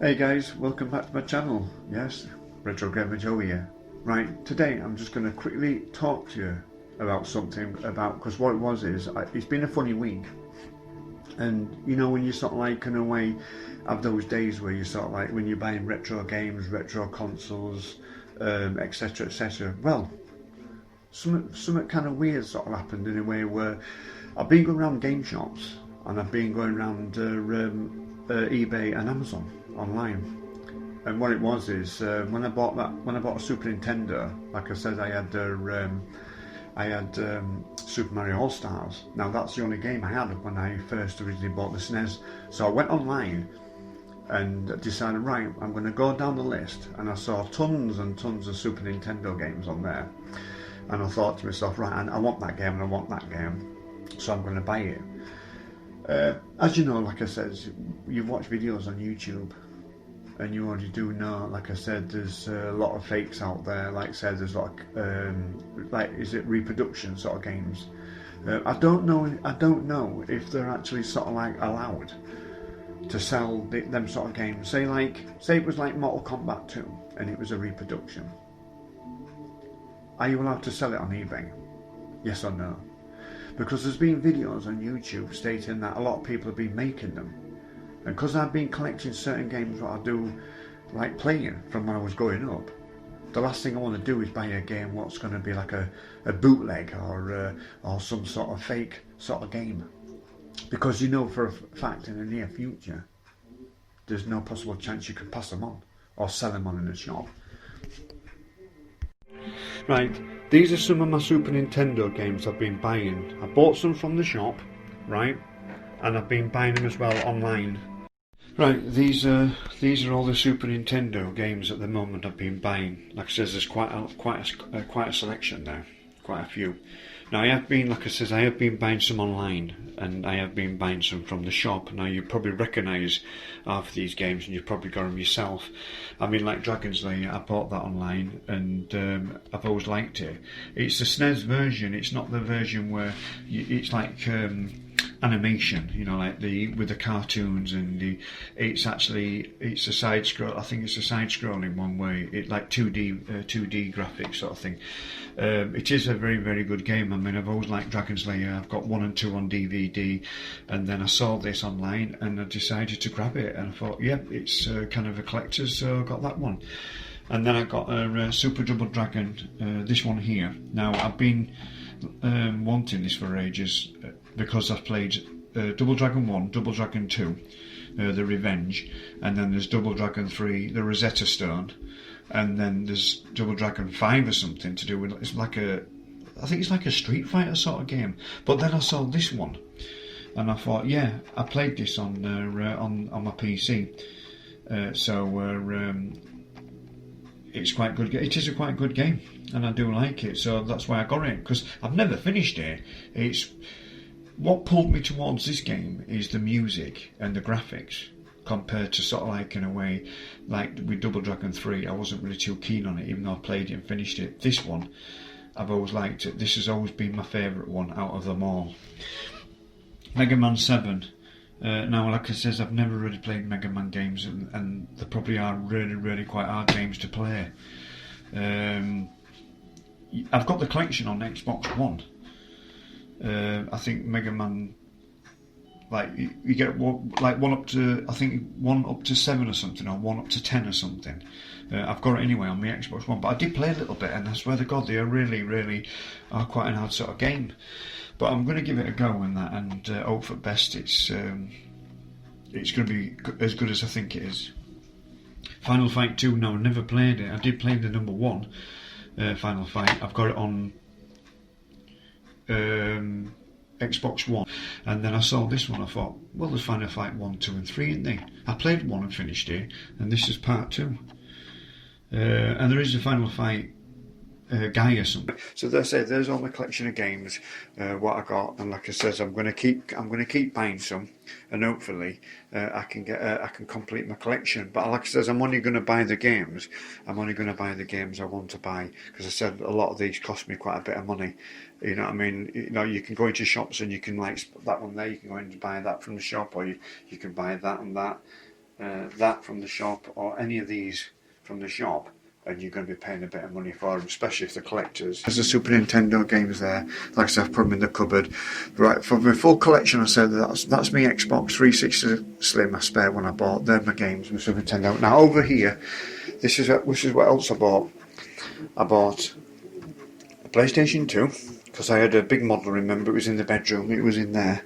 Hey guys, welcome back to my channel. Yes, Retro Gamer Joe here. Right, today I'm just going to quickly talk to you about something because what it was is, it's been a funny week. And you know when you sort of like in a way have those days where you sort of like when you're buying retro games, retro consoles, etc, etc. Well, something kind of weird sort of happened in a way where I've been going around game shops and I've been going around eBay and Amazon online. And what it was is when I bought a Super Nintendo, like I said, I had Super Mario All Stars. Now that's the only game I had when I first originally bought the SNES. So I went online and decided, right, I'm going to go down the list, and I saw tons and tons of Super Nintendo games on there. And I thought to myself, right, I want that game and I want that game, so I'm going to buy it. As you know, like I said, you've watched videos on YouTube, and you already do know, like I said, there's a lot of fakes out there. Like I said, there's like is it reproduction sort of games? I don't know if they're actually sort of like allowed to sell them sort of games. Say it was like Mortal Kombat 2 and it was a reproduction. Are you allowed to sell it on eBay? Yes or no? Because there's been videos on YouTube stating that a lot of people have been making them. And because I've been collecting certain games what I do like playing from when I was growing up, the last thing I want to do is buy a game what's going to be like a bootleg or some sort of fake sort of game. Because you know for a fact in the near future there's no possible chance you could pass them on or sell them on in a shop. Right, these are some of my Super Nintendo games I've been buying. I bought some from the shop, right, and I've been buying them as well online. Right, these are all the Super Nintendo games at the moment I've been buying. Like I said, there's quite a selection there, quite a few. Now I have been, like I said, I have been buying some online, and I have been buying some from the shop. Now you probably recognise half of these games, and you've probably got them yourself. I mean, like Dragon's Lair, I bought that online, and I've always liked it. It's the SNES version. It's not the version where it's like animation, you know, like with the cartoons and it's a side scroll. I think it's a side scrolling one way. It like 2D graphics sort of thing. It is a very, very good game. I mean, I've always liked Dragon's Lair. I've got 1 and 2 on DVD, and then I saw this online and I decided to grab it, and I thought, yeah, it's kind of a collector's, so I got that one. And then I got a Super Double Dragon, this one here. Now I've been wanting this for ages because I've played Double Dragon 1, Double Dragon 2, The Revenge, and then there's Double Dragon 3, The Rosetta Stone, and then there's Double Dragon 5 or something to do with, I think it's like a Street Fighter sort of game. But then I saw this one, and I thought, yeah, I played this on my PC, it's quite good. It is a quite good game, and I do like it, so that's why I got it, because I've never finished it. It's what pulled me towards this game is the music and the graphics, compared to sort of like in a way, like with Double Dragon 3, I wasn't really too keen on it, even though I played it and finished it. This one, I've always liked it. This has always been my favourite one out of them all. Mega Man 7. Now, like I said, I've never really played Mega Man games, and they probably are really, really quite hard games to play. I've got the collection on Xbox One. I think Mega Man, like you get one up to, I think 1 up to 7 or something, or 1 up to 10 or something. I've got it anyway on my Xbox One, but I did play a little bit, and I swear to God, they are really, really are quite an hard sort of game. But I'm going to give it a go and that, and hope for best it's going to be as good as I think it is. Final Fight 2, no, I never played it. I did play the number 1, Final Fight. I've got it on Xbox One, and then I saw this one. I thought, well, there's Final Fight 1, 2 and 3, isn't there? I played 1 and finished it, and this is part 2. And there is a Final Fight guy or something. So that's it. There's all my collection of games, what I got, and like I said, I'm going to keep buying some, and hopefully I can complete my collection. But like I said, I'm only going to buy the games. I'm only going to buy the games I want to buy, because I said a lot of these cost me quite a bit of money. You know what I mean? You know, you can go into shops and you can like that one there. You can go in and buy that from the shop, or you can buy that and that. that from the shop or any of these from the shop, and you're going to be paying a bit of money for them, especially if they're collectors. There's the Super Nintendo games there. Like I said, I've put them in the cupboard. Right, for my full collection, I said that's my Xbox 360 Slim, I spare one I bought. They're my games, my Super Nintendo. Now over here, this is what else I bought. I bought a PlayStation 2, because I had a big model, remember, it was in the bedroom, it was in there,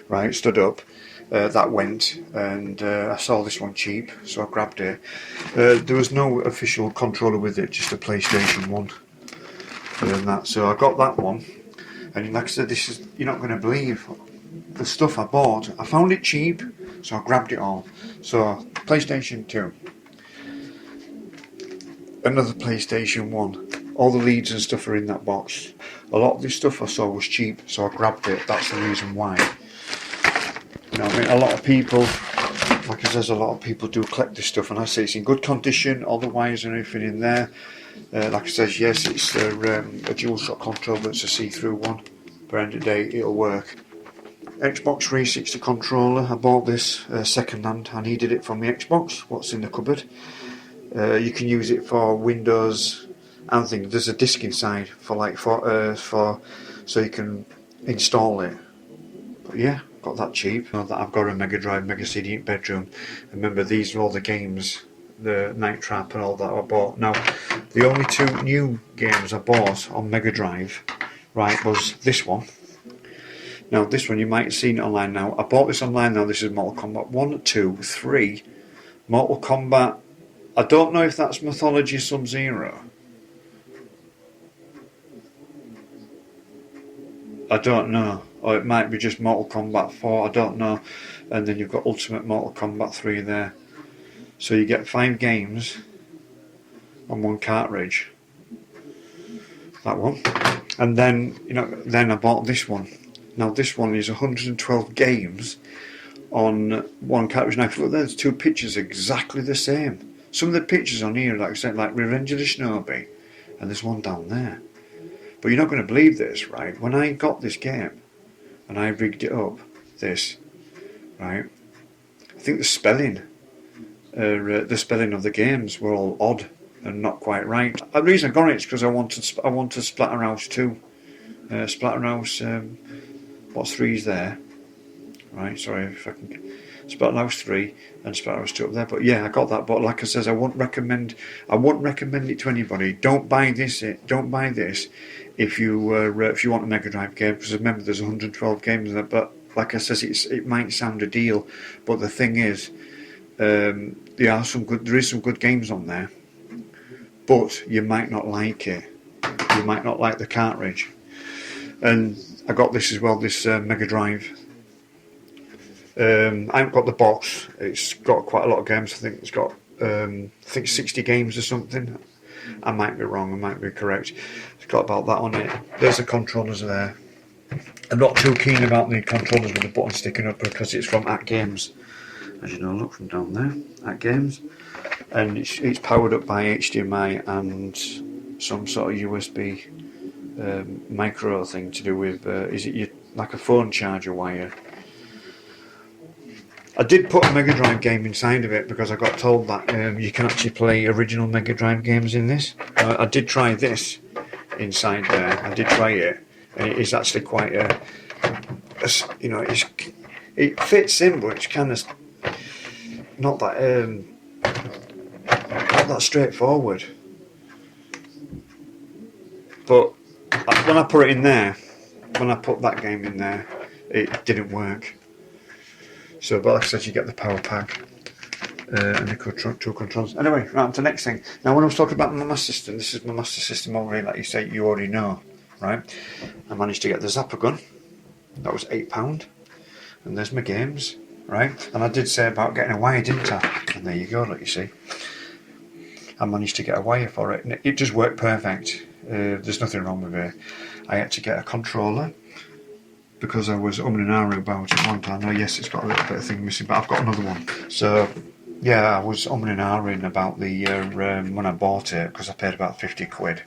right, stood up. That went, and I saw this one cheap, so I grabbed it. There was no official controller with it, just a PlayStation 1 and that, so I got that one. And like I said, this is, you're not going to believe the stuff I bought. I found it cheap, so I grabbed it all. So PlayStation 2, another PlayStation 1, all the leads and stuff are in that box. A lot of this stuff I saw was cheap, so I grabbed it. That's the reason why. You know, I mean, a lot of people, like I says, a lot of people do collect this stuff, and I say it's in good condition, all the wires and everything in there. Like I says, yes, it's a DualShock controller, it's a see-through one, but end of the day, it'll work. Xbox 360 controller, I bought this second hand. I needed it from the Xbox, what's in the cupboard. You can use it for Windows and things. There's a disc inside for so you can install it. But yeah, got that cheap. Now that I've got a Mega Drive, Mega CD in bedroom. Remember, these are all the games, the Night Trap and all that I bought. Now, the only two new games I bought on Mega Drive, right, was this one. Now, this one you might have seen it online now. I bought this online now. This is Mortal Kombat 1, 2, 3. Mortal Kombat. I don't know if that's Mythology Sub-Zero. I don't know. Or it might be just Mortal Kombat 4, I don't know. And then you've got Ultimate Mortal Kombat 3 there. So you get 5 games on one cartridge. That one. And then, you know, then I bought this one. Now this one is 112 games on one cartridge. Now if you look there, there's 2 pictures exactly the same. Some of the pictures on here, like I said, like Revenge of the Shinobi, and there's one down there. But you're not going to believe this, right? When I got this game, and I rigged it up, right? I think the spelling of the games were all odd and not quite right. The reason I got it is because I wanted Splatterhouse 2. Splatterhouse, what's 3's there? Right, sorry if I can. Splatterhouse 3 and Splatterhouse 2 up there. But yeah, I got that. But like I says, I wouldn't recommend it to anybody. Don't buy this. If you want a Mega Drive game, because remember there's 112 games in there. But like I says, it might sound a deal, but the thing is, there is some good games on there, but you might not like it. You might not like the cartridge. And I got this as well, this Mega Drive. I haven't got the box. It's got quite a lot of games. I think it's got 60 games or something. I might be wrong, I might be correct. It's got about that on it. There's the controllers there. I'm not too keen about the controllers with the button sticking up because it's from At Games. As you know, look from down there, At Games. And it's powered up by HDMI and some sort of USB micro thing to do with, like a phone charger wire. I did put a Mega Drive game inside of it because I got told that you can actually play original Mega Drive games in this. I did try this inside there. I did try it, and it is actually quite you know, it fits in, but it's kind of not that straightforward. But when I put it in there, when I put that game in there, it didn't work. So, but like I said, you get the power pack and the 2 controls. Anyway, right on to the next thing. Now, when I was talking about my Master System, this is my Master System over here, like you say, you already know, right? I managed to get the Zapper gun. That was £8. And there's my games, right? And I did say about getting a wire, didn't I? And there you go, like you see. I managed to get a wire for it, and it just worked perfect. There's nothing wrong with it. I had to get a controller, because I was umming and ahhing about it one time. Now, yes, it's got a little bit of thing missing, but I've got another one. So, yeah, I was umming and ahhing about the when I bought it, because I paid about 50 quid,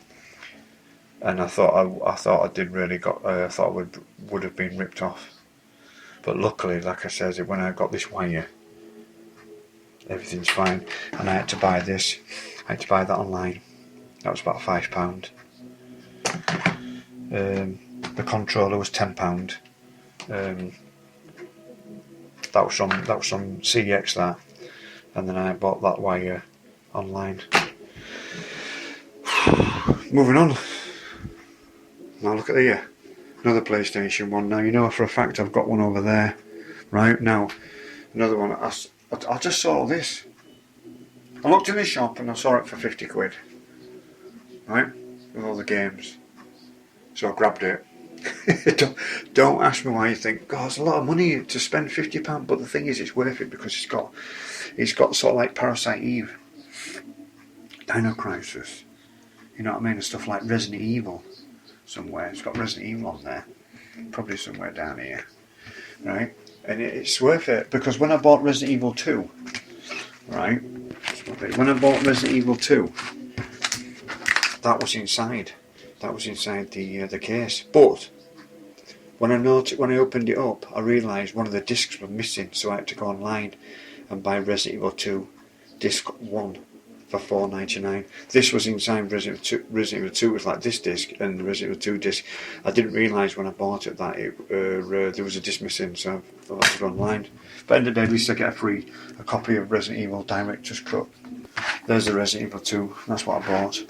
and I thought I did really I thought I would have been ripped off. But luckily, like I said, when I got this wire, everything's fine. And I had to buy this. I had to buy that online. That was about £5. The controller was £10. That was from CX, that. And then I bought that wire online. Moving on. Now look at here. Another PlayStation 1. Now you know for a fact I've got one over there. Right, now another one. I just saw this. I looked in the shop and I saw it for 50 quid. Right, with all the games. So I grabbed it. don't ask me why you think, God, it's a lot of money to spend £50, but the thing is it's worth it because it's got sort of like Parasite Eve, Dino Crisis, you know what I mean, and stuff like Resident Evil somewhere. It's got Resident Evil on there, probably somewhere down here, right? And it's worth it because when I bought Resident Evil 2, right, when I bought Resident Evil 2, that was inside. That was inside the case. But when I opened it up, I realised one of the discs was missing, so I had to go online and buy Resident Evil 2 disc 1 for £4.99. This was inside Resident Evil 2 was like this disc, and the Resident Evil 2 disc. I didn't realise when I bought it that there was a disc missing, so I had to go online. But at the end of the day, at least I get a copy of Resident Evil Director's Cut. There's the Resident Evil 2. That's what I bought.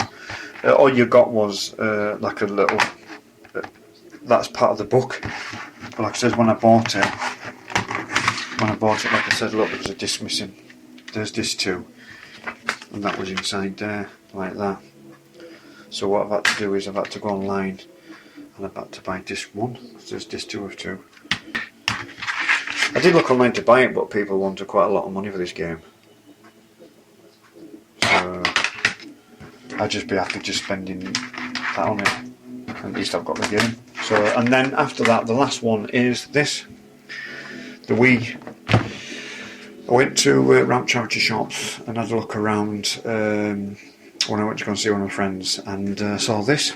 All you got was like a little. That's part of the book. But like I said, when I bought it, like I said, look, there was a disc missing. There's disc 2, and that was inside there, like that. So what I've had to do is I've had to go online, and I've had to buy disc 1. There's disc 2 of 2. I did look online to buy it, but people wanted quite a lot of money for this game. So I'd just be happy just spending that on it. At least I've got the game. So, and then after that, the last one is this, the Wii. I went to Ramp Charity Shops and had a look around when I went to go and see one of my friends, and saw this.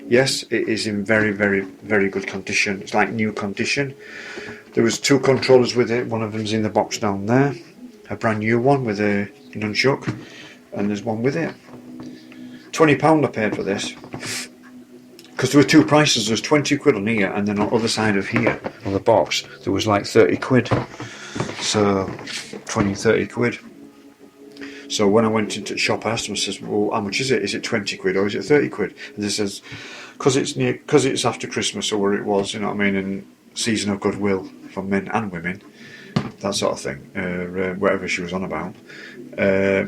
Yes, it is in very, very, very good condition. It's like new condition. There was 2 controllers with it. One of them's in the box down there. A brand new one with a nunchuck, and there's one with it. £20 I paid for this. Because there were 2 prices. There was 20 quid on here, and then on the other side of here, on the box, there was like 30 quid. So, 20, 30 quid. So when I went into the shop, I asked them, I says, well, how much is it? Is it 20 quid or is it 30 quid? And they says, because it's after Christmas, or where it was, you know what I mean, and season of goodwill for men and women, that sort of thing, whatever she was on about.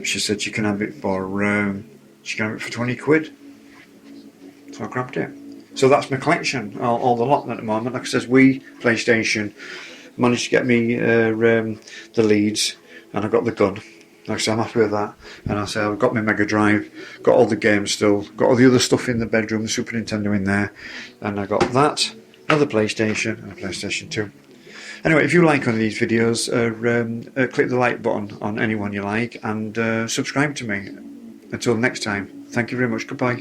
She said you can have it for 20 quid. So I grabbed it. So that's my collection, all the lot at the moment. Like I says, Wii, PlayStation, managed to get me the leads, and I got the gun. Like I said, I'm happy with that. And I say I've got my Mega Drive, got all the games still, got all the other stuff in the bedroom, the Super Nintendo in there, and I got that, another PlayStation, and a PlayStation 2. Anyway, if you like one of these videos, click the like button on any one you like, and subscribe to me. Until next time, thank you very much, goodbye.